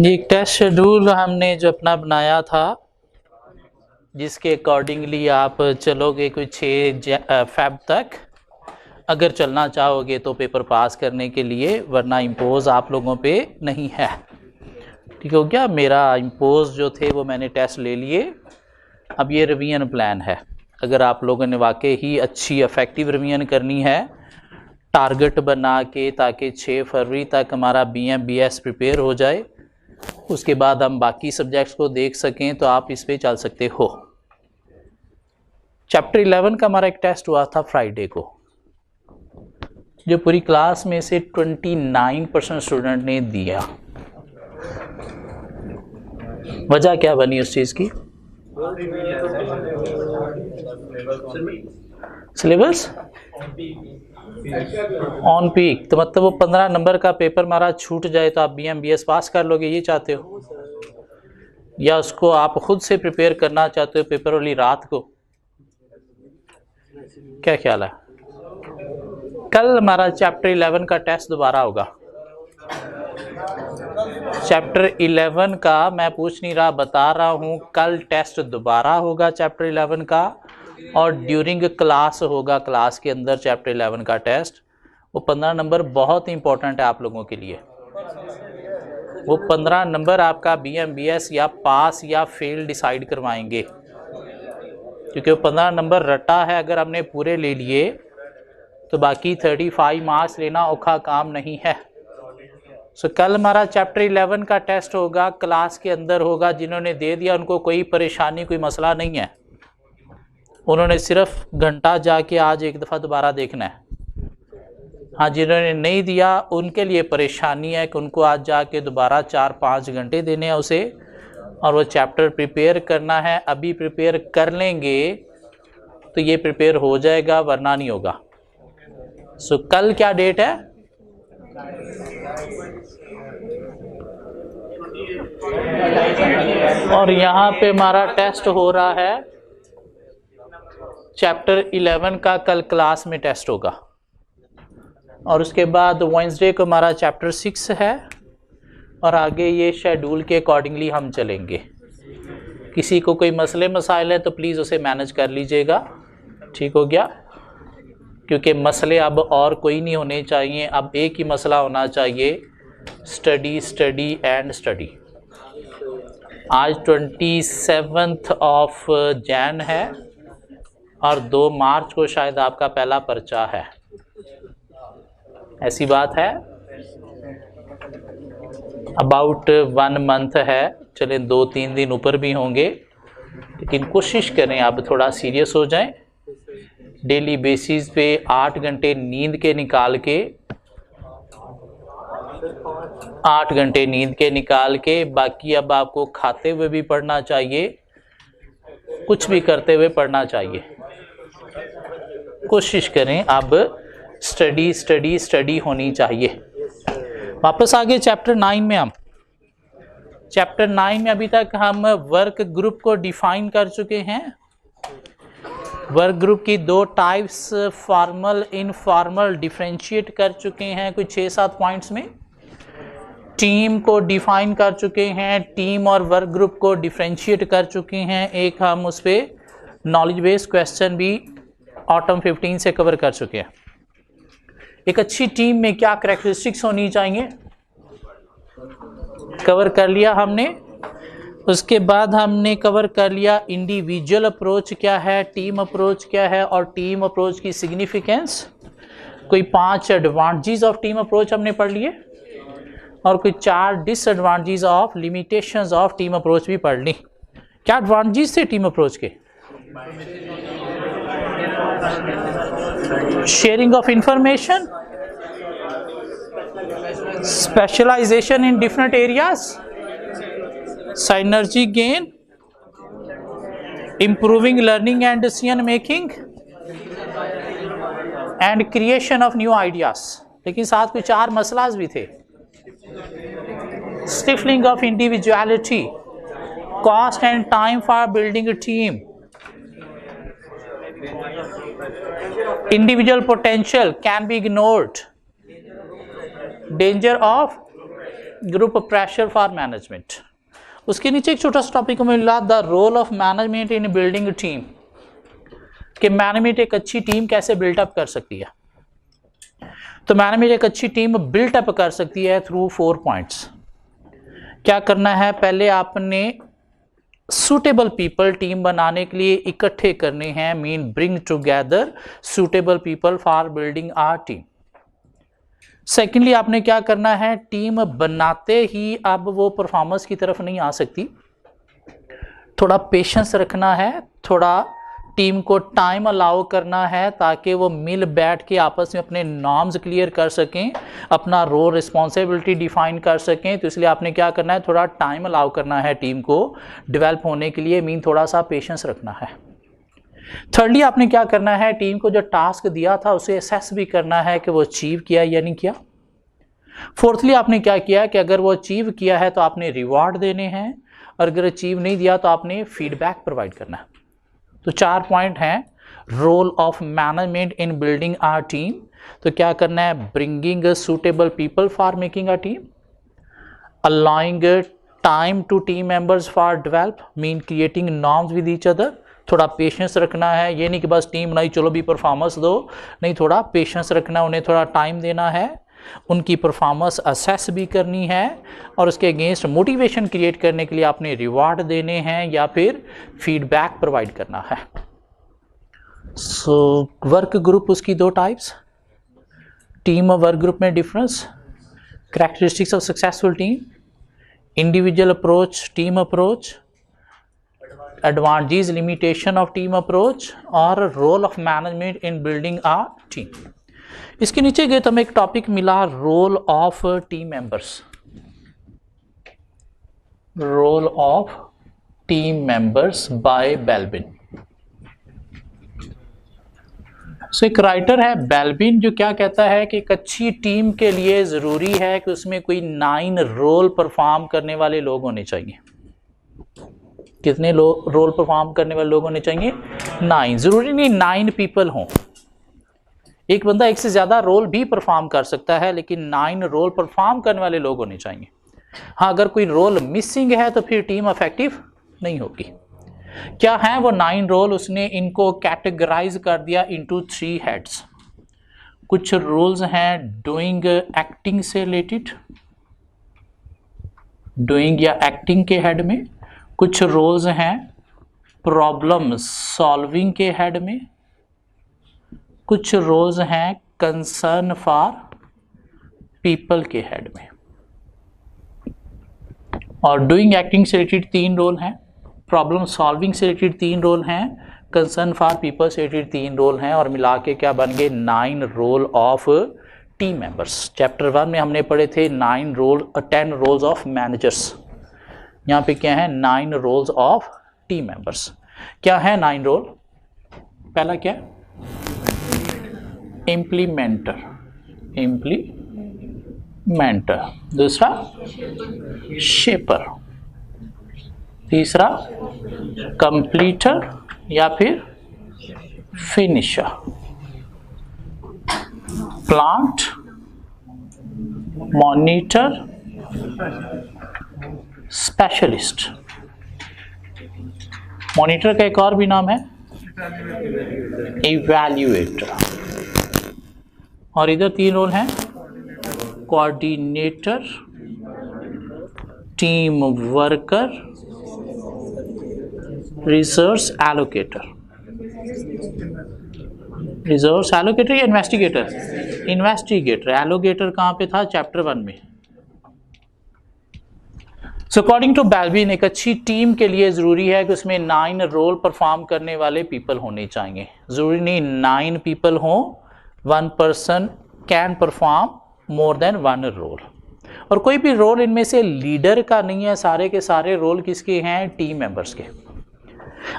एक test schedule हमने जो अपना बनाया था, जिसके अकॉर्डिंगली आप चलोगे कोई 6 फ़ेब तक अगर चलना चाहोगे तो पेपर पास करने के लिए, वरना इम्पोज आप लोगों पे नहीं है। ठीक हो गया। मेरा इम्पोज जो थे वो मैंने टेस्ट ले लिए। अब ये रिवीजन प्लान है। अगर आप लोगों ने वाकई ही अच्छी इफेक्टिव रिवीजन करनी है टारगेट बना के, ताकि 6 फरवरी तक हमारा BM-BS प्रिपेयर हो जाए, उसके बाद हम बाकी सब्जेक्ट्स को देख सकें, तो आप इस पे चल सकते हो। चैप्टर 11 का हमारा एक टेस्ट हुआ था फ्राइडे को, जो पूरी क्लास में से 29% स्टूडेंट ने दिया। वजह क्या बनी उस चीज़ की? सिलेबस ऑन पीक, तो मतलब वो 15 नंबर का पेपर हमारा छूट जाए तो आप BM-BS पास कर लोगे, ये चाहते हो? या उसको आप खुद से प्रिपेयर करना चाहते हो पेपर वाली रात को? क्या ख्याल है? कल हमारा चैप्टर 11 का टेस्ट दोबारा होगा। चैप्टर 11 का मैं पूछ नहीं रहा, बता रहा हूँ, कल टेस्ट दोबारा होगा चैप्टर 11 का, और ड्यूरिंग क्लास होगा, क्लास के अंदर चैप्टर 11 का टेस्ट। वो 15 नंबर बहुत इंपॉर्टेंट है आप लोगों के लिए। वो 15 नंबर आपका BM-BS या पास या फेल डिसाइड करवाएंगे, क्योंकि वो 15 नंबर रटा है। अगर हमने पूरे ले लिए तो बाकी 35 मार्क्स लेना औखा काम नहीं है। सो कल हमारा चैप्टर 11 का टेस्ट होगा, क्लास के अंदर होगा। जिन्होंने दे दिया उनको कोई परेशानी, कोई मसला नहीं है। उन्होंने सिर्फ घंटा जाके आज एक दफ़ा दोबारा देखना है। हाँ, जिन्होंने नहीं दिया उनके लिए परेशानी है कि उनको आज जाके दोबारा 4-5 घंटे देने हैं उसे, और वो चैप्टर प्रिपेयर करना है। अभी प्रिपेयर कर लेंगे तो ये प्रिपेयर हो जाएगा, वरना नहीं होगा। सो कल क्या डेट है? और यहाँ पे हमारा टेस्ट हो रहा है चैप्टर 11 का, कल क्लास में टेस्ट होगा। और उसके बाद वेडनेसडे को हमारा चैप्टर 6 है, और आगे ये शेड्यूल के अकॉर्डिंगली हम चलेंगे। किसी को कोई मसले मसाइल है तो प्लीज़ उसे मैनेज कर लीजिएगा। ठीक हो गया? क्योंकि मसले अब और कोई नहीं होने चाहिए, अब एक ही मसला होना चाहिए, स्टडी स्टडी एंड स्टडी। आज 27 ऑफ जैन है और 2 मार्च को शायद आपका पहला पर्चा है, ऐसी बात है। अबाउट 1 मंथ है, चलें 2-3 दिन ऊपर भी होंगे, लेकिन कोशिश करें आप थोड़ा सीरियस हो जाएं। डेली बेसिस पे 8 घंटे नींद के निकाल के, 8 घंटे नींद के निकाल के, बाकी अब आपको खाते हुए भी पढ़ना चाहिए, कुछ भी करते हुए पढ़ना चाहिए। कोशिश करें अब स्टडी स्टडी स्टडी होनी चाहिए। वापस आगे चैप्टर 9 में हम चैप्टर 9 में अभी तक हम वर्क ग्रुप को डिफाइन कर चुके हैं। वर्क ग्रुप की 2 टाइप्स, फॉर्मल इनफॉर्मल, डिफरेंशिएट कर चुके हैं कुछ 6-7 पॉइंट्स में। टीम को डिफाइन कर चुके हैं, टीम और वर्क ग्रुप को डिफरेंशिएट कर चुके हैं। एक हम उस पर नॉलेज बेस्ड क्वेश्चन भी ऑटम 15 से कवर कर चुके हैं। एक अच्छी टीम में क्या कैरेक्टरिस्टिक्स होनी चाहिए कवर कर लिया हमने। उसके बाद हमने कवर कर लिया इंडिविजुअल अप्रोच क्या है, टीम अप्रोच क्या है, और टीम अप्रोच की सिग्निफिकेंस। कोई 5 एडवांटेजेस ऑफ टीम अप्रोच हमने पढ़ लिए और कोई 4 disadvantages of limitations of team approach भी पढ़ ली। क्या एडवांटेजेस थे टीम अप्रोच के? Sharing of information, specialisation in different areas, synergy gain, improving learning and decision making and creation of new ideas. लेकिन साथ में 4 मसलाज भी थे। Stifling of individuality, cost and time for building a team, individual potential can be ignored, danger of group pressure for management. उसके नीचे एक छोटा सा टॉपिक हमें मिला, the role of management in building team, कि मैनेजमेंट एक अच्छी टीम कैसे बिल्टअप कर सकती है। तो मैनेजमेंट एक अच्छी टीम बिल्टअप कर सकती है थ्रू 4 पॉइंट्स। क्या करना है? पहले आपने सूटेबल पीपल टीम बनाने के लिए इकट्ठे करने हैं, mean bring together suitable people for building our team. Secondly आपने क्या करना है? टीम बनाते ही अब वो परफॉर्मेंस की तरफ नहीं आ सकती, थोड़ा पेशेंस रखना है, थोड़ा टीम को टाइम अलाउ करना है ताकि वो मिल बैठ के आपस में अपने नॉर्म्स क्लियर कर सकें, अपना रोल रिस्पॉन्सिबिलिटी डिफाइन कर सकें। तो इसलिए आपने क्या करना है? थोड़ा टाइम अलाउ करना है टीम को डेवलप होने के लिए, मीन थोड़ा सा पेशेंस रखना है। थर्डली आपने क्या करना है? टीम को जो टास्क दिया था उसे असेस भी करना है कि वो अचीव किया या नहीं किया। फोर्थली आपने क्या किया कि अगर वो अचीव किया है तो आपने रिवॉर्ड देने हैं, और अगर अचीव नहीं दिया तो आपने फीडबैक प्रोवाइड करना है। तो 4 पॉइंट हैं role of management in building our team. तो क्या करना है? Bringing suitable people for making a team, allowing time to team members for develop, mean creating norms with each other. थोड़ा पेशेंस रखना है, ये नहीं कि बस टीम बनाई चलो भी परफॉर्मेंस दो, नहीं, थोड़ा पेशेंस रखना, उन्हें थोड़ा टाइम देना है, उनकी परफॉर्मेंस असेस भी करनी है, और उसके अगेंस्ट मोटिवेशन क्रिएट करने के लिए आपने रिवार्ड देने हैं या फिर फीडबैक प्रोवाइड करना है। सो वर्क ग्रुप, उसकी 2 टाइप्स, टीम और वर्क ग्रुप में difference, characteristics of successful team, individual approach, team approach, advantages limitation of team approach, और role of management in building a team. इसके नीचे गए तो हमें एक टॉपिक मिला, role of team members, role of team members by Belbin. So एक writer है बेल्विन जो क्या कहता है कि एक अच्छी टीम के लिए जरूरी है कि उसमें कोई 9 रोल परफॉर्म करने वाले लोग होने चाहिए। कितने रोल परफॉर्म करने वाले लोग होने चाहिए? 9। जरूरी नहीं 9 पीपल हों, एक बंदा एक से ज्यादा रोल भी परफॉर्म कर सकता है, लेकिन 9 रोल परफॉर्म करने वाले लोग होने चाहिए। हाँ, अगर कोई रोल मिसिंग है तो फिर टीम इफेक्टिव नहीं होगी। क्या है वो 9 रोल? उसने इनको कैटेगराइज कर दिया इनटू 3 हेड्स। कुछ रोल्स हैं डूइंग एक्टिंग से रिलेटेड, डूइंग या एक्टिंग के हेड में। कुछ रोल्स हैं प्रॉब्लम सॉल्विंग के हेड में। कुछ रोल्स हैं कंसर्न फॉर पीपल के हेड में। और डूइंग एक्टिंग से रिलेटेड 3 रोल हैं, प्रॉब्लम सॉल्विंग से रिलेटेड 3 रोल हैं, कंसर्न फॉर पीपल से रिलेटेड 3 रोल हैं, और मिला के क्या बन गए? 9 role of team members. Chapter 1 में हमने पढ़े थे 10 रोल्स ऑफ मैनेजर्स। यहाँ पे क्या है? 9 रोल्स ऑफ टीम मेंबर्स। क्या है 9 रोल? पहला क्या? इम्प्लीमेंटर, दूसरा शेपर, तीसरा कंप्लीटर या फिर finisher, plant, monitor, specialist. Monitor का एक और भी नाम है इवैल्यूएटर। और इधर 3 रोल हैं, coordinator, team worker, resource allocator. Resource allocator या इन्वेस्टिगेटर? इन्वेस्टिगेटर। एलोकेटर कहाँ पे था? चैप्टर 1 में। सो अकॉर्डिंग टू बेल्विन, एक अच्छी टीम के लिए जरूरी है कि उसमें 9 रोल परफॉर्म करने वाले पीपल होने चाहिए। जरूरी नहीं 9 पीपल हों, 1 person can perform more than 1 role. और कोई भी रोल इनमें से लीडर का नहीं है, सारे के सारे रोल किसके हैं? टीम मेंबर्स के।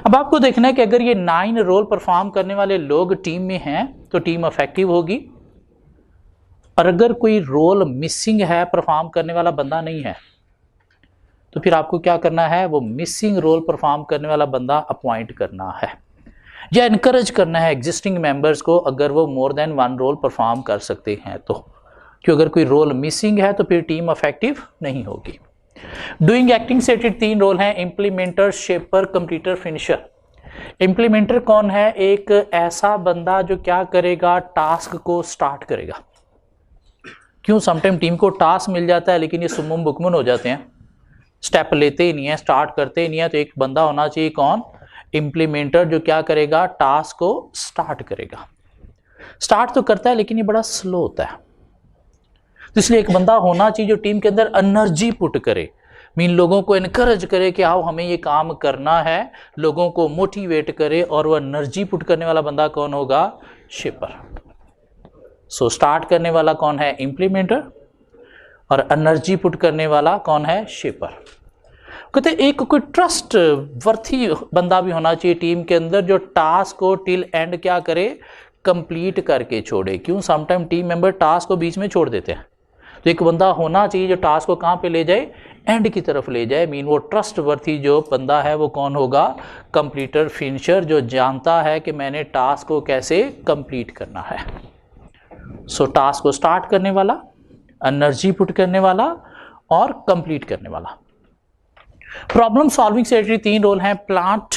अब आपको देखना है कि अगर ये 9 रोल परफॉर्म करने वाले लोग टीम में हैं तो टीम इफेक्टिव होगी, और अगर कोई रोल मिसिंग है, परफॉर्म करने वाला बंदा नहीं है, तो फिर आपको क्या करना है? वो मिसिंग रोल परफॉर्म करने वाला बंदा अपॉइंट करना है या इनकरेज करना है एग्जिस्टिंग मेंबर्स को, अगर वो मोर देन 1 रोल परफॉर्म कर सकते हैं तो। क्योंकि अगर कोई रोल मिसिंग है तो फिर टीम इफेक्टिव नहीं होगी। डूइंग एक्टिंग से रिलेटेड 3 रोल हैं: इम्प्लीमेंटर, शेपर, कंप्लीटर, फिनिशर। इम्प्लीमेंटर कौन है? एक ऐसा बंदा जो क्या करेगा? टास्क को स्टार्ट करेगा। क्यों? समटाइम टीम को टास्क मिल जाता है लेकिन ये सुमुम बुकमुन हो जाते हैं, स्टेप लेते ही नहीं है, स्टार्ट करते ही नहीं है। तो एक बंदा होना चाहिए, कौन? इम्प्लीमेंटर, जो क्या करेगा? टास्क को स्टार्ट करेगा। स्टार्ट तो करता है लेकिन ये बड़ा स्लो होता है, तो इसलिए एक बंदा होना चाहिए जो टीम के अंदर एनर्जी पुट करे, मीन लोगों को इनकरेज करे कि आओ हमें ये काम करना है, लोगों को मोटिवेट करे। और वो एनर्जी पुट करने वाला बंदा कौन होगा? शिपर। सो स्टार्ट करने वाला कौन है? इम्प्लीमेंटर, और एनर्जी पुट करने वाला कौन है? शेपर। कहते एक कोई ट्रस्ट वर्थी बंदा भी होना चाहिए टीम के अंदर, जो टास्क को टिल एंड क्या करे? कंप्लीट करके छोड़े। क्यों? समटाइम टीम मेंबर टास्क को बीच में छोड़ देते हैं, तो एक बंदा होना चाहिए जो टास्क को कहाँ पे ले जाए? एंड की तरफ ले जाए। मीन वो ट्रस्ट वर्थी जो बंदा है वो कौन होगा? कंप्लीटर, फिनिशर, जो जानता है कि मैंने टास्क को कैसे कंप्लीट करना है। सो टास्क को स्टार्ट करने वाला, एनर्जी पुट करने वाला और कंप्लीट करने वाला। प्रॉब्लम सॉल्विंग से रिलेटेड 3 रोल हैं: plant,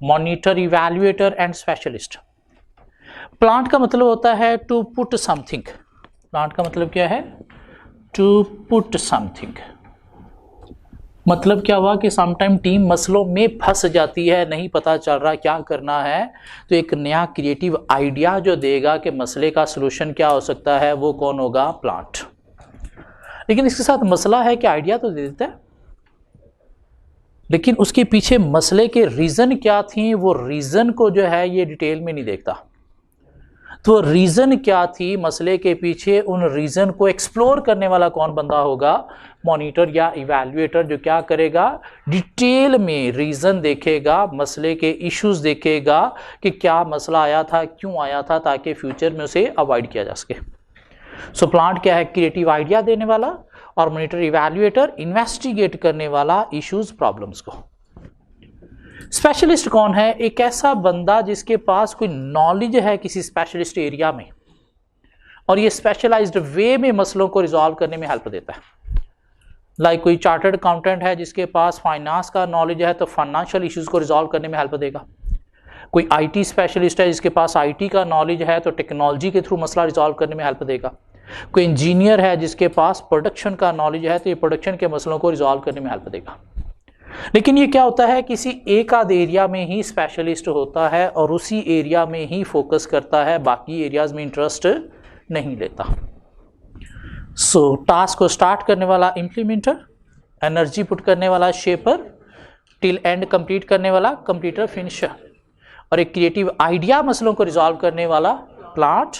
monitor, evaluator and specialist. Plant का मतलब होता है टू पुट समथिंग। प्लांट का मतलब क्या है? To put something. मतलब क्या हुआ कि समटाइम टीम मसलों में फंस जाती है, नहीं पता चल रहा क्या करना है, तो एक नया क्रिएटिव आइडिया जो देगा कि मसले का सलूशन क्या हो सकता है, वो कौन होगा? प्लांट। लेकिन इसके साथ मसला है कि आइडिया तो दे देता है, लेकिन उसके पीछे मसले के रीजन क्या थी, वो रीजन को जो है ये डिटेल में नहीं देखता। तो रीजन क्या थी मसले के पीछे, उन रीजन को एक्सप्लोर करने वाला कौन बंदा होगा? मॉनिटर या इवैल्यूएटर, जो क्या करेगा? डिटेल में रीजन देखेगा, मसले के इश्यूज देखेगा कि क्या मसला आया था, क्यों आया था, ताकि फ्यूचर में उसे अवॉइड किया जा सके। सो प्लांट क्या है? क्रिएटिव आइडिया देने वाला, और मॉनिटर इवैल्यूएटर इन्वेस्टिगेट करने वाला इश्यूज, प्रॉब्लम्स को। स्पेशलिस्ट कौन है? एक ऐसा बंदा जिसके पास कोई नॉलेज है किसी स्पेशलिस्ट एरिया में, और ये स्पेशलाइज्ड वे में मसलों को रिजॉल्व करने में हेल्प देता है। लाइक कोई चार्टर्ड अकाउंटेंट है जिसके पास फाइनेंस का नॉलेज है, तो फाइनेंशियल इश्यूज को रिजॉल्व करने में हेल्प देगा। कोई आईटी स्पेशलिस्ट है जिसके पास आईटी का नॉलेज है, तो टेक्नोलॉजी के थ्रू मसला रिजॉल्व करने में हेल्प देगा। कोई इंजीनियर है जिसके पास प्रोडक्शन का नॉलेज है, तो ये प्रोडक्शन के मसलों को रिजॉल्व करने में हेल्प देगा। लेकिन ये क्या होता है? किसी एक आध एरिया में ही स्पेशलिस्ट होता है और उसी एरिया में ही फोकस करता है, बाकी एरियाज में इंटरेस्ट नहीं लेता। सो टास्क को स्टार्ट करने वाला इम्प्लीमेंटर, एनर्जी पुट करने वाला शेपर, टिल एंड कंप्लीट करने वाला कंप्लीटर, फिनिशर, और एक क्रिएटिव आइडिया मसलों को रिजॉल्व करने वाला प्लांट,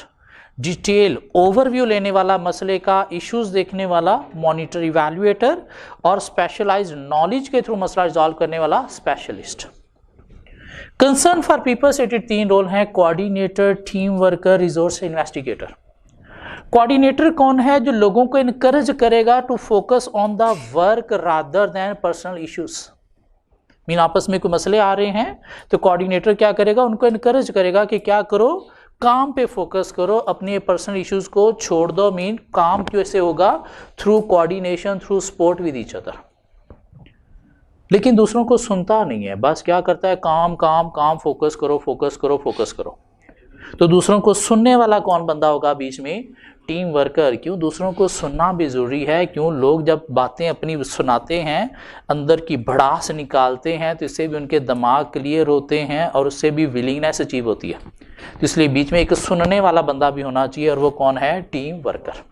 डिटेल ओवरव्यू लेने वाला मसले का, इश्यूज देखने वाला मॉनिटर इवैल्यूएटर, और स्पेशलाइज्ड नॉलेज के थ्रू मसला रिजॉल्व करने वाला स्पेशलिस्ट। कंसर्न फॉर पीपल से रिलेटेड 3 रोल हैं: coordinator, team worker, resource investigator. Coordinator कौन है? जो लोगों को इनकरेज करेगा to focus on the work rather than personal issues. Mean आपस में कोई मसले आ रहे हैं तो कोऑर्डिनेटर क्या करेगा? उनको इनकरेज करेगा कि क्या करो, काम पे फोकस करो, अपने पर्सनल इश्यूज को छोड़ दो। मीन काम कैसे होगा? Through coordination, through support with each other. लेकिन दूसरों को सुनता नहीं है, बस क्या करता है? काम काम काम, फोकस करो फोकस करो फोकस करो। तो दूसरों को सुनने वाला कौन बंदा होगा बीच में? Team worker. क्यों? दूसरों को सुनना भी जरूरी है। क्यों? लोग जब बातें अपनी सुनाते हैं, अंदर की भड़ास निकालते हैं, तो इससे भी उनके दिमाग क्लियर होते हैं और उससे भी विलिंगनेस अचीव होती है। तो इसलिए बीच में एक सुनने वाला बंदा भी होना चाहिए, और वो कौन है? Team worker.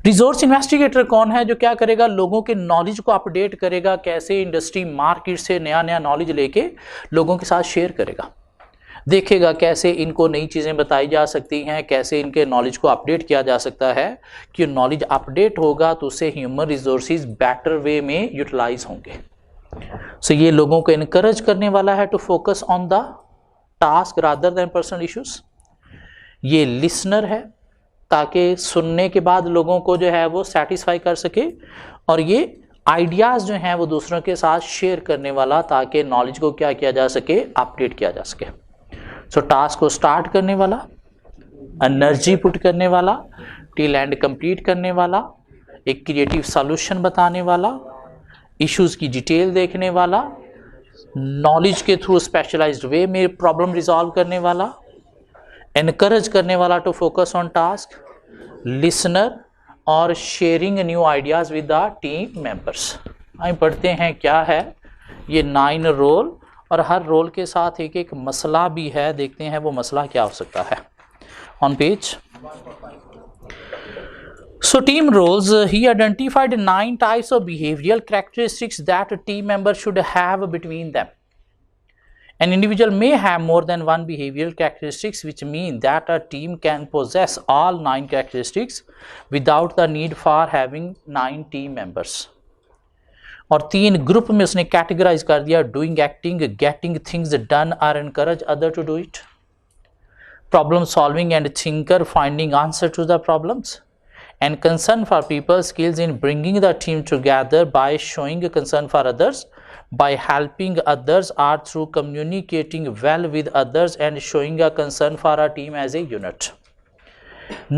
रिसोर्स इन्वेस्टिगेटर कौन है? जो क्या करेगा? लोगों के नॉलेज को अपडेट करेगा, कैसे इंडस्ट्री मार्केट से नया नया नॉलेज लेके लोगों के साथ शेयर करेगा, देखेगा कैसे इनको नई चीज़ें बताई जा सकती हैं, कैसे इनके नॉलेज को अपडेट किया जा सकता है। कि नॉलेज अपडेट होगा तो उससे ह्यूमन रिसोर्सेज बेटर वे में यूटिलाइज होंगे। सो ये लोगों को इनकरेज करने वाला है to focus on the task rather than personal issues. ये लिसनर है, ताकि सुनने के बाद लोगों को जो है वो सेटिस्फाई कर सके, और ये आइडियाज़ जो हैं वो दूसरों के साथ शेयर करने वाला, ताकि नॉलेज को क्या किया जा सके? अपडेट किया जा सके। सो टास्क को स्टार्ट करने वाला, एनर्जी पुट करने वाला, टिल एंड कंप्लीट करने वाला, एक क्रिएटिव सॉल्यूशन बताने वाला, इश्यूज की डिटेल देखने वाला, नॉलेज के थ्रू स्पेशलाइज्ड वे में प्रॉब्लम रिजॉल्व करने वाला, एनकरेज करने वाला to focus on task, listener, और sharing new ideas with the team members. हम पढ़ते हैं क्या है ये 9 रोल, और हर रोल के साथ एक एक मसला भी है। देखते हैं वो मसला क्या हो सकता है। On page so team roles, he identified 9 types of behavioural characteristics that a team member should have between them. An individual may have more than one behavioral characteristics, which mean that a team can possess all 9 characteristics without the need for having 9 team members. और 3 group में उसने categorise कर दिया: doing acting, getting things done, or encourage other to do it, problem solving and thinker, finding answer to the problems, and concern for people, skills in bringing the team together by showing concern for others, by helping others, or through communicating well with others and showing a concern for a team as a unit.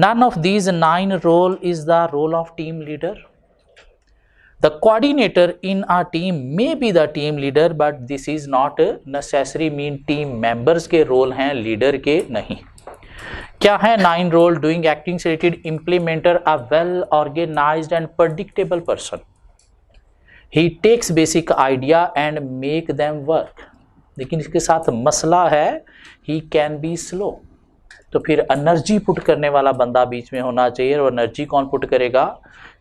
None of these 9 role is the role of team leader. The coordinator in a team may be the team leader, but this is not necessary mean team members के role हैं, leader के नहीं। क्या है 9 role? Doing acting से related, implementer, a well organised and predictable person. He takes basic idea and make them work. लेकिन इसके साथ मसला है, he can be slow. तो फिर एनर्जी पुट करने वाला बंदा बीच में होना चाहिए, और एनर्जी कौन पुट करेगा?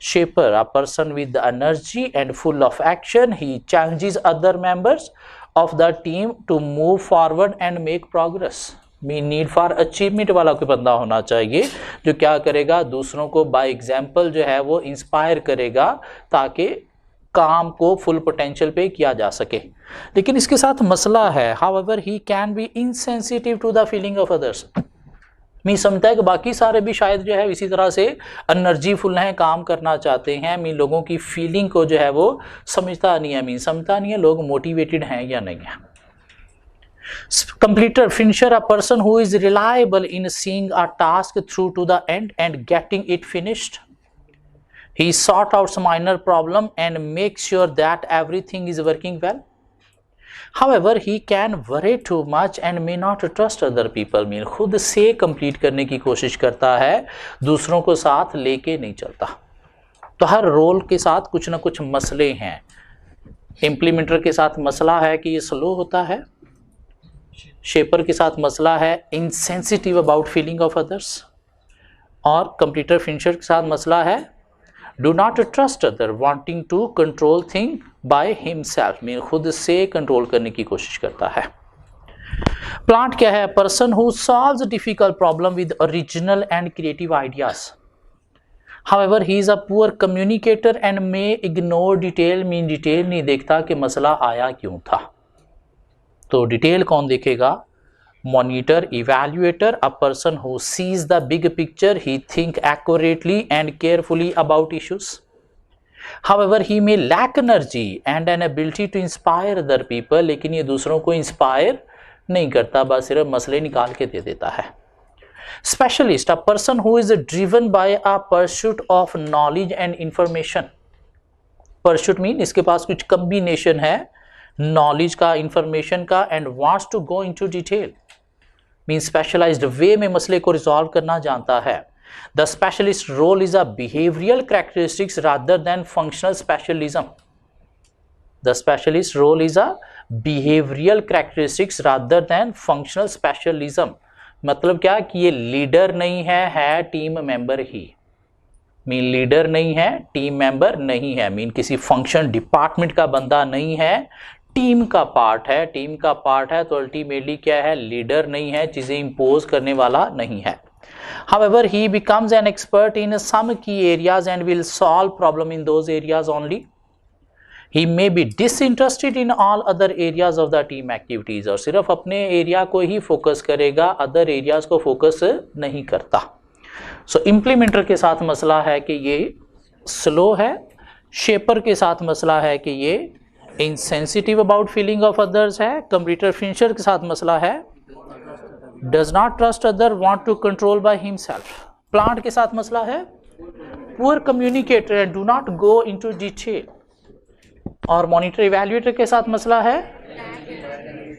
Shaper, a person with energy and full of action. He challenges other members of the team to move forward and make progress. Mean need for achievement वाला कोई बंदा होना चाहिए, जो क्या करेगा? दूसरों को बाय एग्जाम्पल जो है वो इंस्पायर करेगा, ताकि काम को फुल पोटेंशियल पे किया जा सके। लेकिन इसके साथ मसला है, however he can be insensitive to the feeling of others. मैं समझता है कि बाकी सारे भी शायद जो है इसी तरह से एनर्जी फुल हैं, काम करना चाहते हैं, मीन लोगों की फीलिंग को जो है वो समझता नहीं है, मीन समझता नहीं है लोग मोटिवेटेड हैं या नहीं है। Completer, finisher, a person who is reliable in seeing a task through to the end and getting it finished. He sort out some minor problem and makes sure that everything is working well. However, he can worry too much and may not trust other people. Mean खुद से complete करने की कोशिश करता है, दूसरों को साथ लेके नहीं चलता। तो हर रोल के साथ कुछ ना कुछ मसले हैं। इम्प्लीमेंटर के साथ मसला है कि ये स्लो होता है, शेपर के साथ मसला है insensitive about feeling of others, और कंप्लीटर फिनिशर के साथ मसला है do not trust other, wanting to control thing by himself, mean खुद से कंट्रोल करने की कोशिश करता है। प्लांट क्या है? Person who solves difficult problem with original and creative ideas. However, he is a poor communicator and may ignore detail, mean detail नहीं देखता कि मसला आया क्यों था। तो डिटेल कौन देखेगा? Monitor, evaluator, a person who sees the big picture, he think accurately and carefully about issues. However, he may lack energy and an ability to inspire other people, लेकिन ये दूसरों को इंस्पायर नहीं करता, बस सिर्फ मसले निकाल के दे देता है। Specialist, a person who is driven by a pursuit of knowledge and information. Pursuit mean इसके पास कुछ कम्बिनेशन है नॉलेज का, इंफॉर्मेशन का, and wants to go into detail. Mean specialised way में मसले को रिजॉल्व करना जानता है। The specialist role is a behavioural characteristics rather than functional specialism. The specialist role is a behavioural characteristics rather than functional specialism. मतलब क्या कि ये लीडर नहीं है टीम मेंबर ही। मीन लीडर नहीं है, टीम मेंबर नहीं है, मीन किसी फंक्शन डिपार्टमेंट का बंदा नहीं है, टीम का पार्ट है। टीम का पार्ट है तो अल्टीमेटली क्या है, लीडर नहीं है, चीजें इंपोज करने वाला नहीं है। However, he becomes an expert in some key areas and will solve problem in those areas only. He may be disinterested in all other areas of the team activities, और सिर्फ अपने एरिया को ही focus करेगा, other areas को focus नहीं करता। सो implementer के साथ मसला है कि ये स्लो है, शेपर के साथ मसला है कि ये insensitive about feeling of others है, कंप्यूटर फिनिशर के साथ मसला है does not trust other, want to control by himself. Plant के साथ मसला है poor communicator and do not go into detail. और मॉनिटर इवैल्यूएटर के साथ मसला है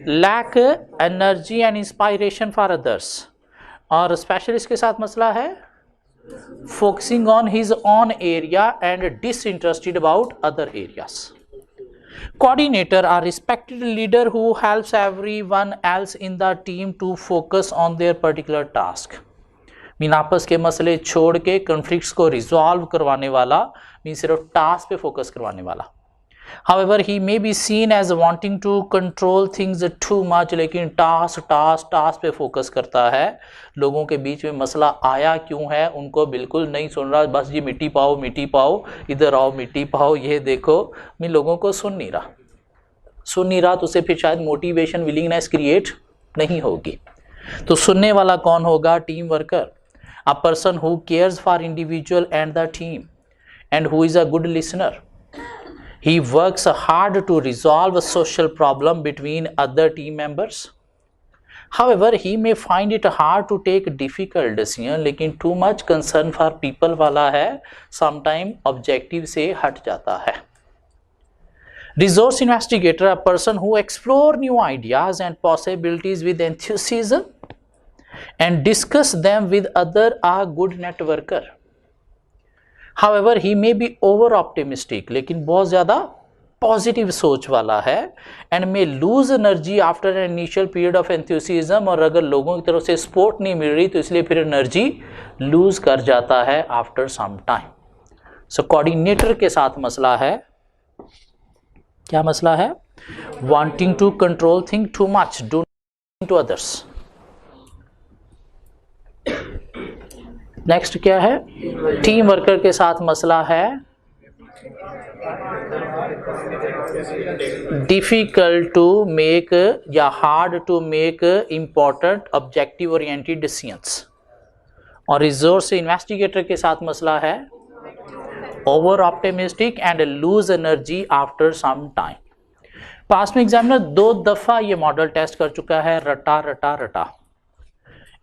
lack energy and inspiration for others. और स्पेशलिस्ट के साथ मसला है focusing on his own area and disinterested about other areas. Coordinator are respected leader who helps everyone else in the team to focus on their particular task. Mean आपस के मसले छोड़ के कॉन्फ्लिक्ट्स को रिजॉल्व करवाने वाला, मीन सिर्फ task पे फोकस करवाने वाला। However, he may be seen as wanting to control things too much, लेकिन टास्क पे फोकस करता है। लोगों के बीच में मसला आया क्यों है उनको बिल्कुल नहीं सुन रहा, बस ये मिट्टी पाओ, इधर आओ मिट्टी पाओ, ये देखो, मैं लोगों को सुन नहीं रहा तो उसे फिर शायद मोटिवेशन विलिंगनेस क्रिएट नहीं होगी। तो सुनने वाला कौन होगा? Team worker, a person who cares for individual and the team and who is a good listener. He works hard to resolve a social problem between other team members. However, he may find it hard to take difficult decision, लेकिन too much concern for people वाला है, sometime objective से हट जाता है। Resource investigator, a person who explore new ideas and possibilities with enthusiasm and discuss them with other, a good networker. However, he may be over optimistic, लेकिन बहुत ज़्यादा positive सोच वाला है and may lose energy after an initial period of enthusiasm, और अगर लोगों की तरफ से सपोर्ट नहीं मिल रही तो इसलिए फिर एनर्जी लूज कर जाता है after some time. So coordinator के साथ मसला है, क्या मसला है? Wanting to control thing too much, do to others. Next क्या है? टीम वर्कर के साथ मसला है डिफिकल्ट टू मेक या hard to make important objective oriented decisions. और रिसोर्स इन्वेस्टिगेटर के साथ मसला है over optimistic and lose energy after some time. Past में एग्जामिनर 2 दफा ये मॉडल टेस्ट कर चुका है, रटा।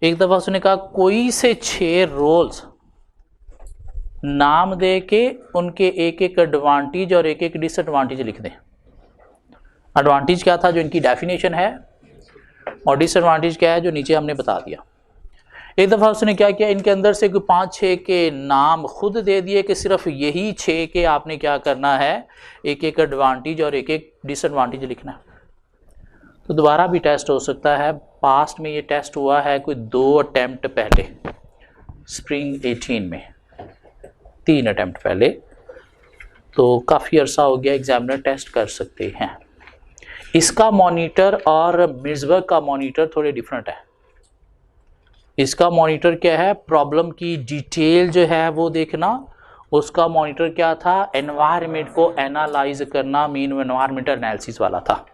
एक दफा उसने कहा कोई से 6 रोल्स नाम दे के उनके एक एडवांटेज और एक डिसएडवांटेज लिख दें। एडवांटेज क्या था जो इनकी डेफिनेशन है, और डिसएडवांटेज क्या है जो नीचे हमने बता दिया। एक दफा उसने क्या किया, इनके अंदर से कोई 5-6 के नाम खुद दे दिए कि सिर्फ यही 6 के आपने क्या करना है, एक एडवांटेज और एक डिसएडवांटेज लिखना है। तो दोबारा भी टेस्ट हो सकता है। पास्ट में ये टेस्ट हुआ है कोई 2 अटेम्प्ट पहले, स्प्रिंग 18 में 3 अटेम्प्ट पहले, तो काफ़ी अरसा हो गया, एग्जामिनर टेस्ट कर सकते हैं। इसका मॉनिटर और मिर्जबर्ग का मॉनिटर थोड़े डिफरेंट है। इसका मॉनिटर क्या है? प्रॉब्लम की डिटेल जो है वो देखना। उसका मॉनिटर क्या था? एनवायरनमेंट को एनालाइज करना, मीन एनवायरमेंटल एनालिसिस वाला था।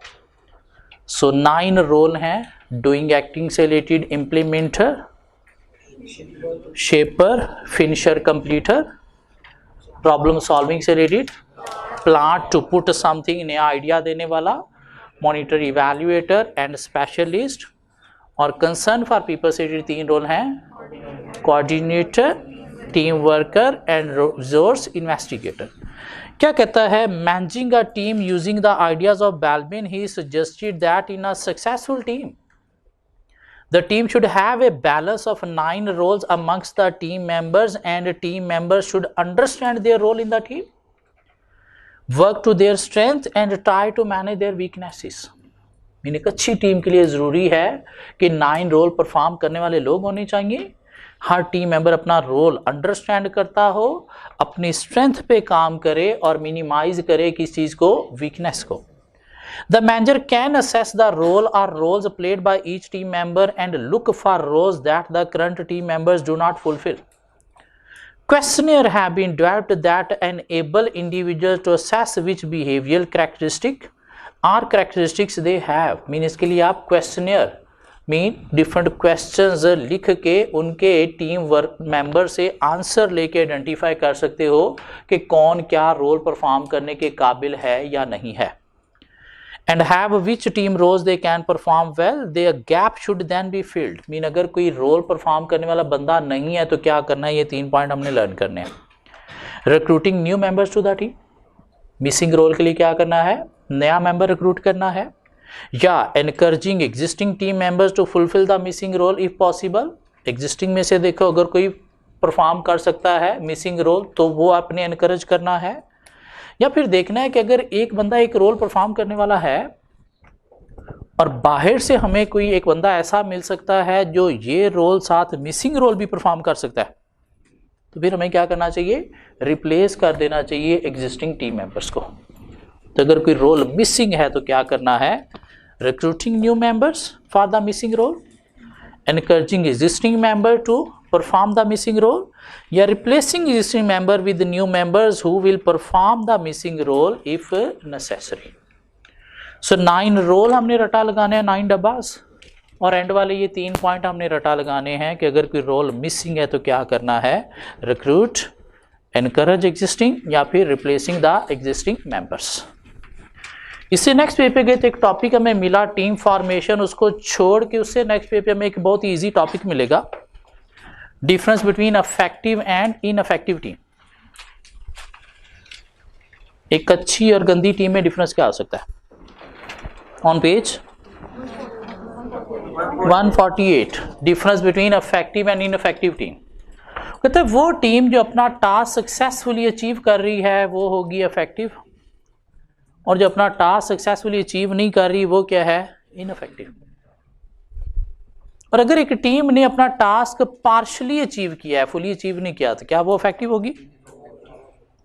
सो 9 रोल हैं, डूइंग एक्टिंग से related implementer, shaper, finisher, completer, problem solving से related, plant to put something, नया आइडिया देने वाला, मॉनिटर इवैल्यूएटर एंड स्पेशलिस्ट, और कंसर्न फॉर पीपल से रिलेटेड 3 रोल हैं, coordinator, team worker and resource investigator. क्या कहता है? Managing a team using the ideas of Belbin, he suggested that in a successful team The team should have a balance of 9 roles amongst the team members, and team members should understand their role in the team, work to their strength and try to manage their weaknesses. Mean एक अच्छी team के लिए ज़रूरी है कि 9 role perform करने वाले लोग होने चाहिए, हर टीम मेंबर अपना रोल अंडरस्टैंड करता हो, अपनी स्ट्रेंथ पे काम करे और मिनिमाइज करे किस चीज़ को, वीकनेस को. The manager can assess the role or roles played by each team member and look for roles that the current team members do not fulfill. Questionnaires have been developed that enable individuals to assess which behavioral characteristic or characteristics they have. Mean इसके लिए आप questionnaire mean different questions लिख के उनके team work member से answer लेके identify कर सकते हो कि कौन क्या रोल परफॉर्म करने के काबिल है या नहीं है. And have which team roles they can perform well, their gap should then be filled. Mean अगर कोई रोल परफॉर्म करने वाला बंदा नहीं है तो क्या करना है, ये 3 पॉइंट हमने लर्न करने हैं. Recruiting new members to the team, missing role के लिए क्या करना है, नया मेंबर रिक्रूट करना है. या encouraging existing team members to fulfil the missing role if possible. Existing में से देखो अगर कोई परफॉर्म कर सकता है मिसिंग रोल तो वो आपने एनकरेज करना है. या फिर देखना है कि अगर एक बंदा एक रोल परफॉर्म करने वाला है और बाहर से हमें कोई एक बंदा ऐसा मिल सकता है जो ये रोल साथ मिसिंग रोल भी परफॉर्म कर सकता है, तो फिर हमें क्या करना चाहिए, रिप्लेस कर देना चाहिए एग्जिस्टिंग टीम मेंबर्स को. तो अगर कोई रोल मिसिंग है तो क्या करना है, recruiting new members for the missing role, encouraging existing member to perform the missing role, या replacing existing member with new members who will perform the missing role if necessary. So 9 role हमने रटा लगाने हैं, 9 डब्बास, और and वाले ये 3 point हमने रटा लगाने हैं कि अगर कोई रोल मिसिंग है तो क्या करना है, रिक्रूट, एनकरेज एग्जिस्टिंग या फिर रिप्लेसिंग द एग्जिस्टिंग मेंबर्स. इससे नेक्स्ट पेज पे गए तो एक टॉपिक हमें मिला टीम फॉर्मेशन, उसको छोड़ के उससे नेक्स्ट पेज पे हमें एक बहुत ईजी टॉपिक मिलेगा, difference between affective and ineffective team. एक अच्छी और गंदी टीम में डिफरेंस क्या हो सकता है, on page 148, difference between affective and ineffective team. कहते हैं वो टीम जो अपना टास्क सक्सेसफुली अचीव कर रही है वो होगी अफेक्टिव, और जो अपना टास्क सक्सेसफुली अचीव नहीं कर रही वो क्या है, इनअफेक्टिव. और अगर एक टीम ने अपना टास्क पार्शली अचीव किया है, फुली अचीव नहीं किया, तो क्या वो इफेक्टिव होगी,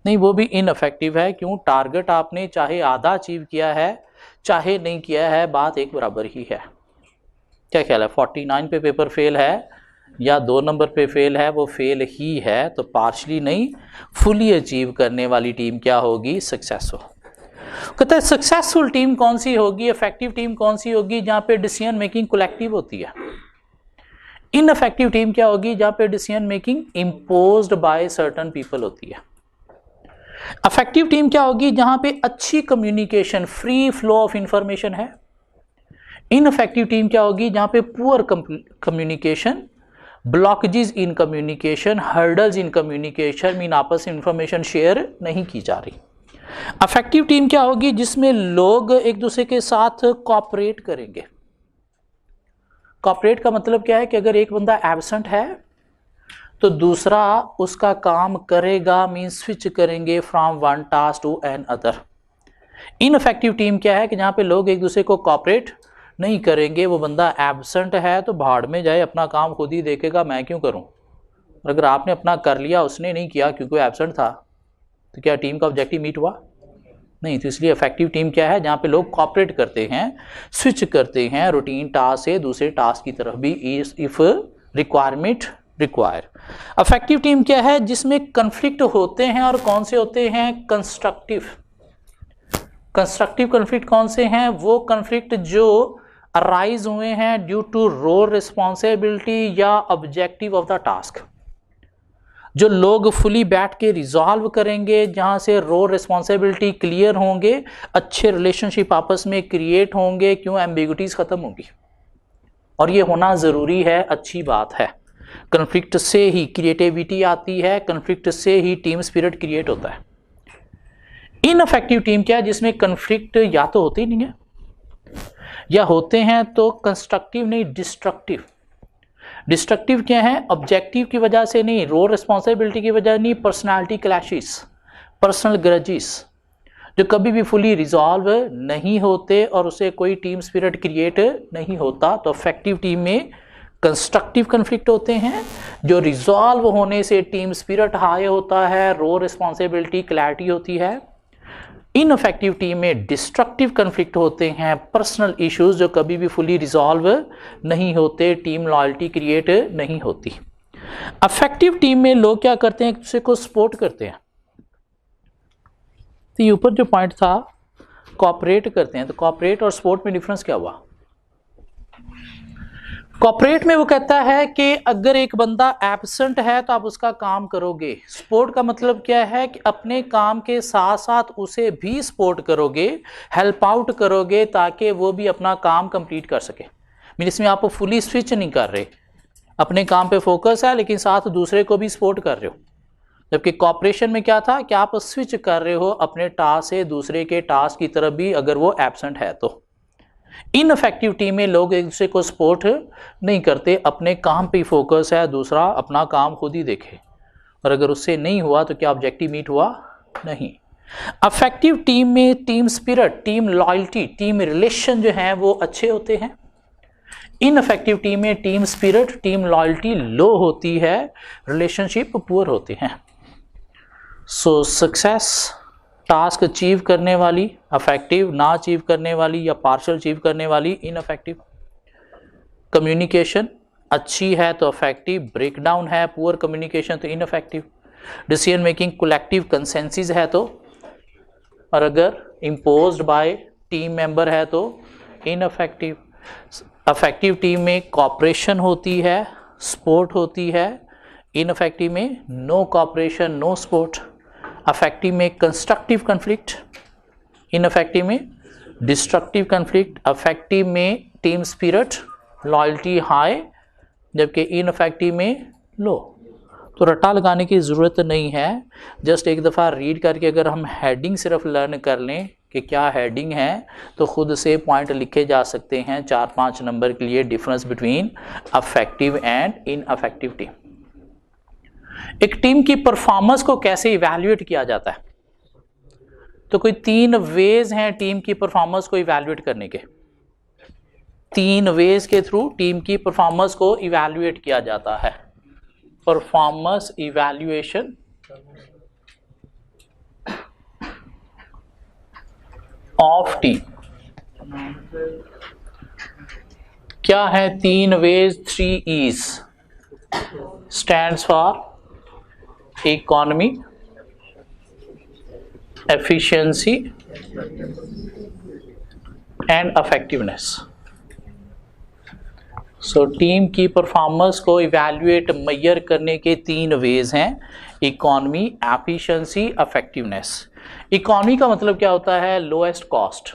नहीं, वो भी इनअफेक्टिव है. क्यों, टारगेट आपने चाहे आधा अचीव किया है चाहे नहीं किया है, बात एक बराबर ही है. क्या ख्याल है, 49 पे पेपर फेल है या 2 नंबर पे फेल है, वो फेल ही है. तो पार्शली नहीं, फुली अचीव करने वाली टीम क्या होगी, सक्सेसफुल. कहते हैं सक्सेसफुल टीम कौन सी होगी, इफेक्टिव टीम कौन सी होगी, जहां पे डिसीजन मेकिंग कलेक्टिव होती है. इनअफेक्टिव टीम क्या होगी, जहां पे decision making imposed by certain people होती है. अफेक्टिव टीम क्या होगी, जहां पे अच्छी communication, free flow of information है. इनअफेक्टिव टीम क्या होगी, जहां पे poor communication, blockages in communication, hurdles in communication, mean आपस में इंफॉर्मेशन शेयर नहीं की जा रही. अफेक्टिव टीम क्या होगी, जिसमें लोग एक दूसरे के साथ कोऑपरेट करेंगे. कोऑपरेट का मतलब क्या है कि अगर एक बंदा एब्सेंट है तो दूसरा उसका काम करेगा, मीन स्विच करेंगे from one task to another. Ineffective team क्या है कि जहां पे लोग एक दूसरे को कोऑपरेट नहीं करेंगे, वो बंदा एब्सेंट है तो भाड़ में जाए, अपना काम खुद ही देखेगा, मैं क्यों करूं. और अगर आपने अपना कर लिया, उसने नहीं किया क्योंकि वो एब्सेंट था, तो क्या टीम का ऑब्जेक्टिव मीट हुआ, नहीं. तो इसलिए इफेक्टिव टीम क्या है, जहां पे लोग कोऑपरेट करते हैं, स्विच करते हैं रूटीन टास्क से दूसरे टास्क की तरफ भी if requirement require. Effective team क्या है, जिसमें कन्फ्लिक्ट होते हैं, और कौन से होते हैं, कंस्ट्रक्टिव. कंस्ट्रक्टिव कन्फ्लिक्ट कौन से हैं, वो कन्फ्लिक्ट जो अराइज हुए हैं ड्यू टू रोल रिस्पॉन्सिबिलिटी या ऑब्जेक्टिव ऑफ द टास्क, जो लोग फुली बैठ के रिजॉल्व करेंगे, जहां से रोल रिस्पॉन्सिबिलिटी क्लियर होंगे, अच्छे रिलेशनशिप आपस में क्रिएट होंगे, क्यों, एम्बिग्युइटीज खत्म होंगी. और ये होना ज़रूरी है, अच्छी बात है. कन्फ्लिक्ट से ही क्रिएटिविटी आती है, कन्फ्लिक्ट से ही टीम स्पिरिट क्रिएट होता है. इनअफेक्टिव टीम क्या है, जिसमें कन्फ्लिक्ट या तो होते ही नहीं है, या होते हैं तो कंस्ट्रक्टिव नहीं, डिस्ट्रक्टिव. डिस्ट्रक्टिव क्या है? ऑब्जेक्टिव की वजह से नहीं, रोल रिस्पॉन्सिबिलिटी की वजह नहीं, पर्सनालिटी क्लैशेस, पर्सनल ग्रजेस जो कभी भी फुली रिजॉल्व नहीं होते और उसे कोई टीम स्पिरिट क्रिएट नहीं होता। तो इफेक्टिव टीम में कंस्ट्रक्टिव कन्फ्लिक्ट होते हैं जो रिजॉल्व होने से टीम स्पिरिट हाई होता है, रोल रिस्पॉन्सिबिलिटी क्लैरिटी होती है। इनफेक्टिव टीम में डिस्ट्रक्टिव कन्फ्लिक्ट होते हैं, पर्सनल इश्यूज जो कभी भी फुली रिजॉल्व नहीं होते, टीम लॉयल्टी क्रिएट नहीं होती। अफेक्टिव टीम में लोग क्या करते हैं? एक दूसरे को सपोर्ट करते हैं। तो ये ऊपर जो पॉइंट था कोऑपरेट करते हैं, तो कोऑपरेट और सपोर्ट में डिफरेंस क्या हुआ? कॉर्पोरेट में वो कहता है कि अगर एक बंदा एब्सेंट है तो आप उसका काम करोगे। सपोर्ट का मतलब क्या है कि अपने काम के साथ साथ उसे भी सपोर्ट करोगे, हेल्प आउट करोगे ताकि वो भी अपना काम कंप्लीट कर सके। मीन इसमें आप फुली स्विच नहीं कर रहे, अपने काम पे फोकस है लेकिन साथ दूसरे को भी सपोर्ट कर रहे हो। जबकि कॉर्पोरेशन में क्या था कि आप स्विच कर रहे हो अपने टास्क से दूसरे के टास्क की तरफ भी अगर वो एब्सेंट है तो। इनफेक्टिव टीम में लोग एक दूसरे को सपोर्ट नहीं करते, अपने काम पे फोकस है, दूसरा अपना काम खुद ही देखे, और अगर उससे नहीं हुआ तो क्या ऑब्जेक्टिव मीट हुआ? नहीं। अफेक्टिव टीम में team spirit, team loyalty, team relation जो है वो अच्छे होते हैं। इनफेक्टिव टीम में टीम स्पिरिट, टीम लॉयल्टी लो होती है, रिलेशनशिप पुअर होते हैं। सो सक्सेस टास्क अचीव करने वाली अफेक्टिव, ना अचीव करने वाली या पार्शियल अचीव करने वाली इनअफेक्टिव। कम्युनिकेशन अच्छी है तो अफेक्टिव, ब्रेकडाउन है पुअर कम्युनिकेशन तो ineffective. Decision making collective consensus है तो, और अगर इम्पोज्ड बाय टीम मेंबर है तो इनअफेक्टिव। अफेक्टिव टीम में कॉपरेशन होती है, सपोर्ट होती है। इनअफेक्टिव में no cooperation, no support. Effective में कंस्ट्रक्टिव कन्फ्लिक्ट, इनअफेक्टिव में डिस्ट्रक्टिव कन्फ्लिक्ट। अफेक्टिव में टीम स्पिरिट, लॉयल्टी हाई, जबकि इनअफेक्टिव में लो। तो रट्टा लगाने की ज़रूरत नहीं है, जस्ट एक दफ़ा रीड करके अगर हम हेडिंग सिर्फ लर्न कर लें कि क्या हेडिंग है तो खुद से पॉइंट लिखे जा सकते हैं 4-5 नंबर के लिए, difference between affective and ineffective team. एक टीम की परफॉर्मेंस को कैसे इवैल्यूएट किया जाता है? तो कोई 3 वेज हैं टीम की परफॉर्मेंस को इवैल्यूएट करने के। 3 वेज के थ्रू टीम की परफॉर्मेंस को इवैल्यूएट किया जाता है। परफॉर्मेंस इवैल्यूएशन ऑफ टीम क्या है? 3 ways, 3 E's stands for economy, efficiency and effectiveness. So team की परफॉर्मेंस को इवैल्यूएट मेजर करने के 3 वेज हैं, इकोनॉमी, एफिशिएंसी, इफेक्टिवनेस। इकोनॉमी का मतलब क्या होता है? Lowest cost.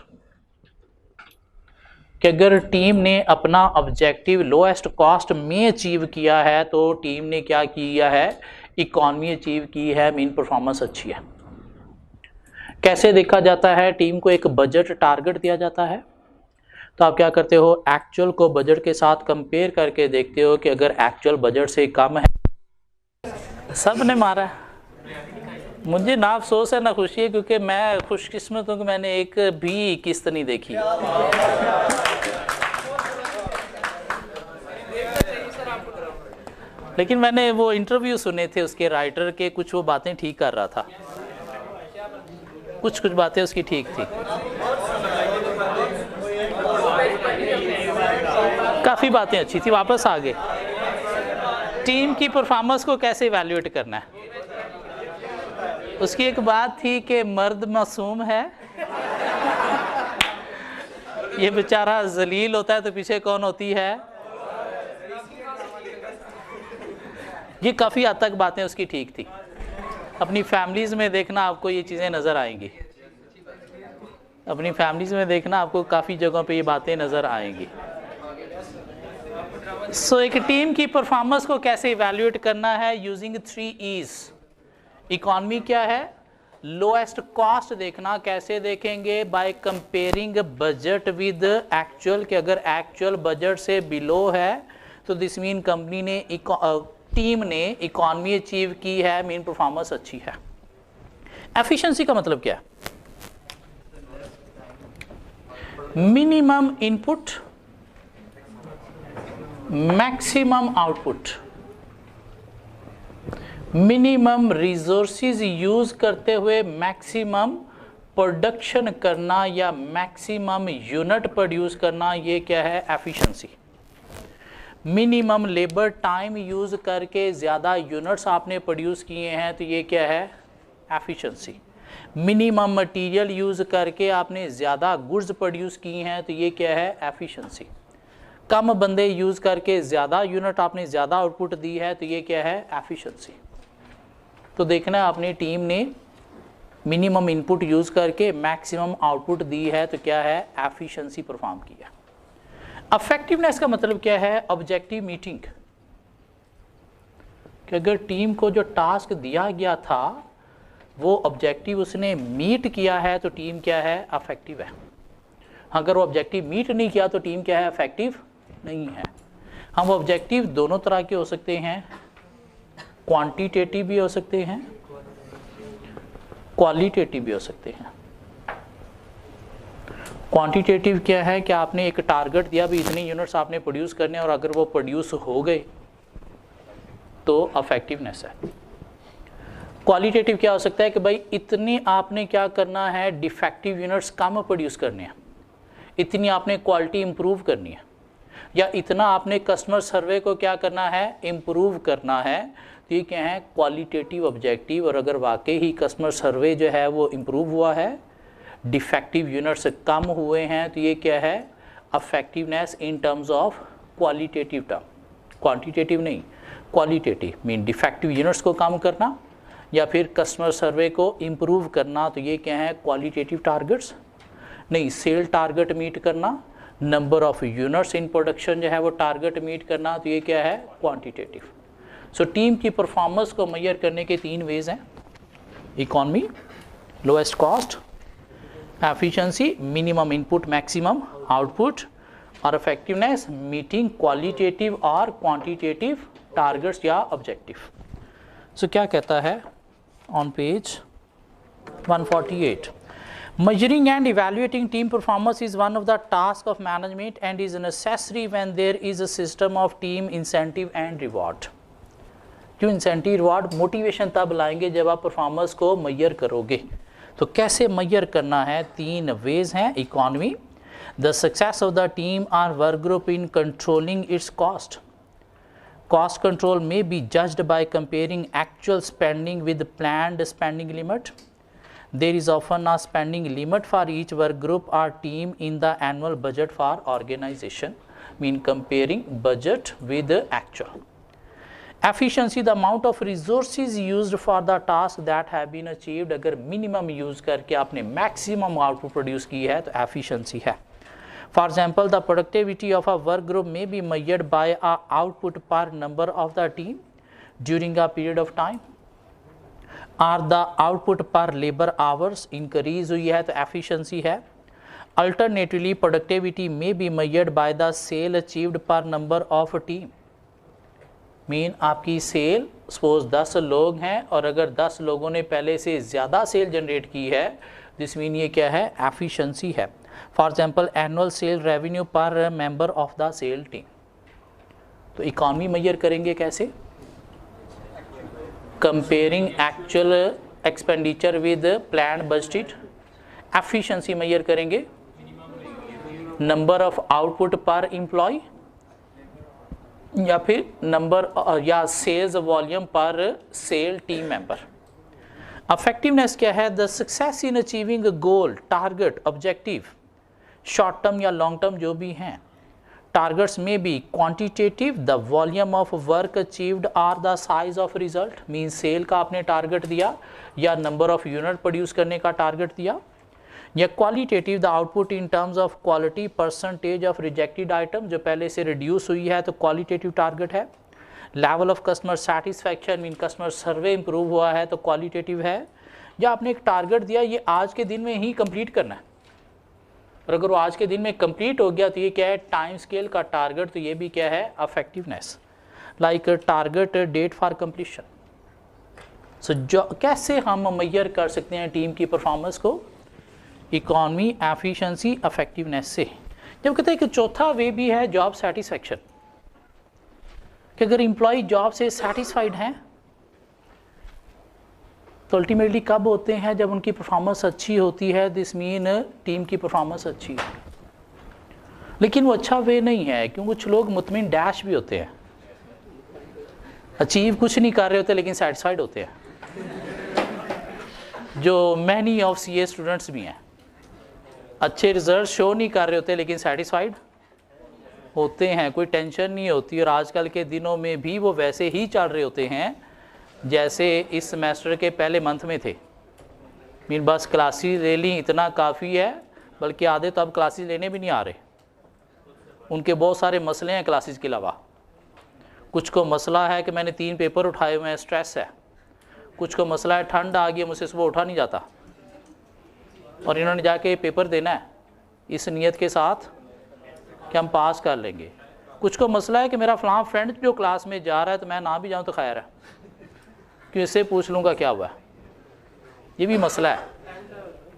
कि अगर टीम ने अपना ऑब्जेक्टिव लोएस्ट कॉस्ट में अचीव किया है तो टीम ने क्या किया है? इकोनॉमी अचीव की है, मीन परफॉर्मेंस अच्छी है। कैसे देखा जाता है? टीम को एक बजट टारगेट दिया जाता है तो आप क्या करते हो? एक्चुअल को बजट के साथ कंपेयर करके देखते हो कि अगर एक्चुअल बजट से कम है। सब ने मारा है, मुझे ना अफसोस है ना खुशी है, क्योंकि मैं खुशकिस्मत हूँ कि मैंने एक भी किस्त नहीं देखी। लेकिन मैंने वो इंटरव्यू सुने थे उसके राइटर के, कुछ वो बातें ठीक कर रहा था, कुछ बातें उसकी ठीक थी, काफ़ी बातें अच्छी थी। वापस आ गए। टीम की परफॉर्मेंस को कैसे इवैल्यूएट करना है? उसकी एक बात थी कि मर्द मासूम है, ये बेचारा जलील होता है तो पीछे कौन होती है? ये काफ़ी हद तक बातें उसकी ठीक थी। अपनी फैमिलीज़ में देखना आपको ये चीज़ें नज़र आएंगी, अपनी फैमिलीज़ में देखना आपको काफ़ी जगहों पे ये बातें नज़र आएंगी। सो एक टीम की परफॉर्मेंस को कैसे इवैल्यूएट करना है? Using 3 E's। इकॉनमी क्या है? लोएस्ट कॉस्ट देखना। कैसे देखेंगे? By comparing budget with actual, कि अगर एक्चुअल बजट से बिलो है तो दिस मीन कंपनी ने टीम ने इकॉनमी अचीव की है, मीन परफॉर्मेंस अच्छी है। एफिशिएंसी का मतलब क्या है? Minimum input maximum output, minimum resources use करते हुए मैक्सिमम प्रोडक्शन करना या मैक्सिमम यूनिट प्रोड्यूस करना, ये क्या है? Efficiency. Minimum labour time use करके ज़्यादा यूनिट्स आपने प्रोड्यूस किए हैं, तो ये क्या है? एफिशिएंसी। मिनिमम मटेरियल यूज करके आपने ज़्यादा गुड्स प्रोड्यूस किए हैं, तो ये क्या है? एफिशिएंसी। कम बंदे यूज करके ज़्यादा यूनिट आपने ज़्यादा आउटपुट दी है, तो ये क्या है? एफिशिएंसी। तो देखना अपनी टीम ने मिनिमम इनपुट यूज करके मैक्सिमम आउटपुट दी है, तो क्या है? एफिशिएंसी परफॉर्म किया। इफेक्टिवनेस का मतलब क्या है? ऑब्जेक्टिव मीटिंग, कि अगर टीम को जो टास्क दिया गया था वो ऑब्जेक्टिव उसने मीट किया है, तो टीम क्या है? इफेक्टिव है। अगर वो ऑब्जेक्टिव मीट नहीं किया तो टीम क्या है? इफेक्टिव नहीं है। हम ऑब्जेक्टिव दोनों तरह के हो सकते हैं, क्वांटिटेटिव भी हो सकते हैं, क्वालिटेटिव भी हो सकते हैं। क्वांटिटेटिव क्या है? कि आपने एक टारगेट दिया, भी इतनी यूनिट्स आपने प्रोड्यूस करने, और अगर वो प्रोड्यूस हो गए तो इफेक्टिवनेस है। क्वालिटेटिव क्या हो सकता है? कि भाई इतनी आपने क्या करना है? डिफेक्टिव यूनिट्स कम प्रोड्यूस करने हैं, इतनी आपने क्वालिटी इंप्रूव करनी है, या इतना आपने कस्टमर सर्वे को क्या करना है? इम्प्रूव करना है। तो ये क्या है? Qualitative objective. और अगर वाकई ही कस्टमर सर्वे जो है वो इम्प्रूव हुआ है, डिफेक्टिव यूनिट्स कम हुए हैं, तो ये क्या है? Effectiveness in terms of qualitative term. Quantitative नहीं, क्वालिटेटिव मीन डिफेक्टिव यूनिट्स को कम करना या फिर कस्टमर सर्वे को इम्प्रूव करना, तो ये क्या है? Qualitative targets. नहीं, सेल टारगेट मीट करना, number of units in production जो है वो टारगेट मीट करना, तो ये क्या है? क्वांटिटेटिव। सो टीम की परफॉर्मेंस को मेजर करने के 3 वेज हैं: economy, lowest cost, efficiency, minimum input maximum output, और इफेक्टिवनेस मीटिंग क्वालिटेटिव और क्वांटिटेटिव टारगेट्स या ऑब्जेक्टिव। सो क्या कहता है on page 148? Measuring and evaluating team performance is one of the tasks of management and is necessary when there is a system of team incentive and reward. जो incentive reward motivation तब लाएंगे जब आप performance को major करोगे। तो कैसे major करना है? 3 वेज हैं। Economy, the success of the team और work group in controlling its cost. Cost control may be judged by comparing actual spending with planned spending limit. There is often a spending limit for each work group or team in the annual budget for organization, mean comparing budget with the actual. Efficiency, the amount of resources used for the task that have been achieved. अगर minimum use करके आपने maximum output produce की है तो efficiency है। For example, the productivity of a work group may be measured by a output per number of the team during a period of time, or the output per labor hours increase हुई है तो efficiency है। Alternatively, productivity may be measured by the sale achieved per number of team. Mean आपकी cell suppose 10 लोग हैं और अगर 10 लोगों ने पहले से ज़्यादा सेल जनरेट की है, दिस मीन ये क्या है? एफिशिएंसी है। For example, annual sale revenue per member of the sale team. तो इकॉनमी मेजर करेंगे कैसे? Comparing actual expenditure with plan budgeted. Efficiency measure करेंगे number of output per employ या फिर नंबर या sales volume per sale team member. Effectiveness क्या है? The success in achieving goal, target, objective, short term या long term जो भी हैं। Targets may be quantitative, the volume of work achieved are the size of result, mean sale का आपने target दिया या नंबर ऑफ यूनिट प्रोड्यूस करने का टारगेट दिया। या qualitative, the output in terms of quality, percentage of rejected item जो पहले से रिड्यूस हुई है तो क्वालिटेटिव टारगेट है। Level of customer satisfaction, mean customer survey improve हुआ है तो क्वालिटेटिव है। या आपने एक टारगेट दिया ये आज के दिन में ही कंप्लीट करना है, और अगर वो आज के दिन में कंप्लीट हो गया तो ये क्या है, टाइम स्केल का टारगेट, तो ये भी क्या है, affectiveness, like target date for completion. So जो कैसे हम मेजर कर सकते हैं टीम की परफॉर्मेंस को, इकॉनमी, एफिशिएंसी, अफेक्टिवनेस से। जब कहते हैं कि चौथा वे भी है जॉब सेटिस्फैक्शन, कि अगर एम्प्लॉय जॉब से सेटिस्फाइड हैं तो अल्टीमेटली कब होते हैं, जब उनकी परफॉर्मेंस अच्छी होती है, दिस मीन टीम की परफॉर्मेंस अच्छी है। लेकिन वो अच्छा वे नहीं है, क्योंकि कुछ लोग मुतमिन डैश भी होते हैं, अचीव कुछ नहीं कर रहे होते लेकिन सेटिस्फाइड होते हैं, जो मैनी ऑफ सीए स्टूडेंट्स भी हैं, अच्छे रिजल्ट शो नहीं कर रहे होते लेकिन सेटिस्फाइड होते हैं, कोई टेंशन नहीं होती। और आजकल के दिनों में भी वो वैसे ही चल रहे होते हैं जैसे इस सेमेस्टर के पहले मंथ में थे। मीन बस क्लासेस ले ली इतना काफ़ी है, बल्कि आधे तो अब क्लासेस लेने भी नहीं आ रहे, उनके बहुत सारे मसले हैं क्लासेस के अलावा। कुछ को मसला है कि मैंने 3 पेपर उठाए हुए हैं, स्ट्रेस है, कुछ को मसला है ठंड आ गई मुझसे सुबह उठा नहीं जाता और इन्होंने जाके पेपर देना है इस नीयत के साथ कि हम पास कर लेंगे। कुछ को मसला है कि मेरा फलां फ्रेंड जो क्लास में जा रहा है तो मैं ना भी जाऊं तो खैर है, क्यों इससे पूछ लूँगा क्या हुआ है, ये भी मसला है,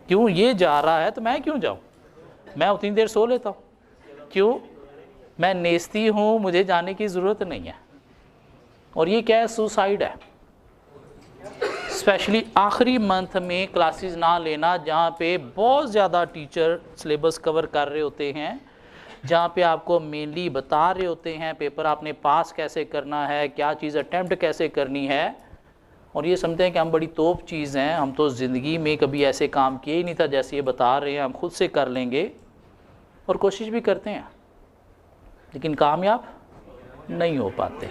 क्यों ये जा रहा है तो मैं क्यों जाऊं, मैं उतनी देर सो लेता हूँ, क्यों, मैं नेस्ती हूँ, मुझे जाने की ज़रूरत नहीं है। और ये क्या है, सुसाइड है। स्पेशली आखिरी मंथ में क्लासेस ना लेना, जहाँ पे बहुत ज़्यादा टीचर सिलेबस कवर कर रहे होते हैं, जहाँ पे आपको मेनली बता रहे होते हैं पेपर आपने पास कैसे करना है, क्या चीज़ अटैम्प्ट कैसे करनी है, और ये समझते हैं कि हम बड़ी तोप चीज़ हैं, हम तो ज़िंदगी में कभी ऐसे काम किए ही नहीं था जैसे ये बता रहे हैं, हम खुद से कर लेंगे, और कोशिश भी करते हैं लेकिन कामयाब नहीं हो पाते।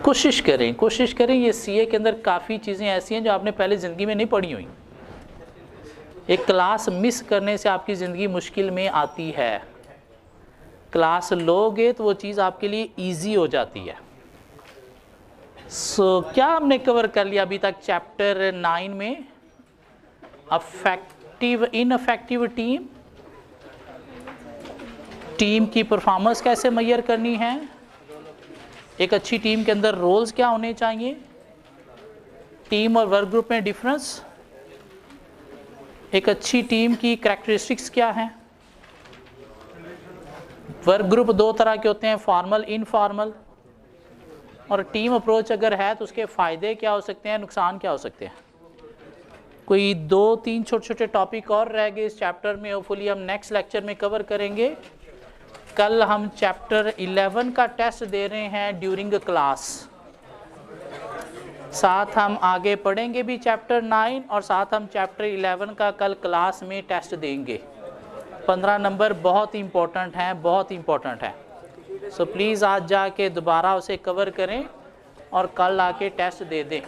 कोशिश करें, ये सीए के अंदर काफ़ी चीज़ें ऐसी हैं जो आपने पहले ज़िंदगी में नहीं पढ़ी हुई। एक क्लास मिस करने से आपकी ज़िंदगी मुश्किल में आती है, क्लास लोगे तो वो चीज़ आपके लिए ईजी हो जाती है। सो क्या हमने कवर कर लिया अभी तक चैप्टर 9 में, अफेक्टिव इनअफेक्टिव टीम, टीम की परफॉर्मेंस कैसे मेजर करनी है, एक अच्छी टीम के अंदर रोल्स क्या होने चाहिए, टीम और वर्क ग्रुप में डिफरेंस, एक अच्छी टीम की कैरेक्टरिस्टिक्स क्या हैं, वर्क ग्रुप 2 तरह के होते हैं, फॉर्मल, इनफॉर्मल, और टीम अप्रोच अगर है तो उसके फ़ायदे क्या हो सकते हैं, नुकसान क्या हो सकते हैं। कोई 2-3 छोटे-छोटे टॉपिक और रह गए इस चैप्टर में, होपफुली हम नेक्स्ट लेक्चर में कवर करेंगे। कल हम चैप्टर 11 का टेस्ट दे रहे हैं ड्यूरिंग क्लास, साथ हम आगे पढ़ेंगे भी चैप्टर 9 और साथ हम चैप्टर 11 का कल क्लास में टेस्ट देंगे। 15 नंबर बहुत इम्पोर्टेंट हैं, बहुत इम्पोर्टेंट है। सो प्लीज़ आज जाके दोबारा उसे कवर करें और कल आके टेस्ट दे दें।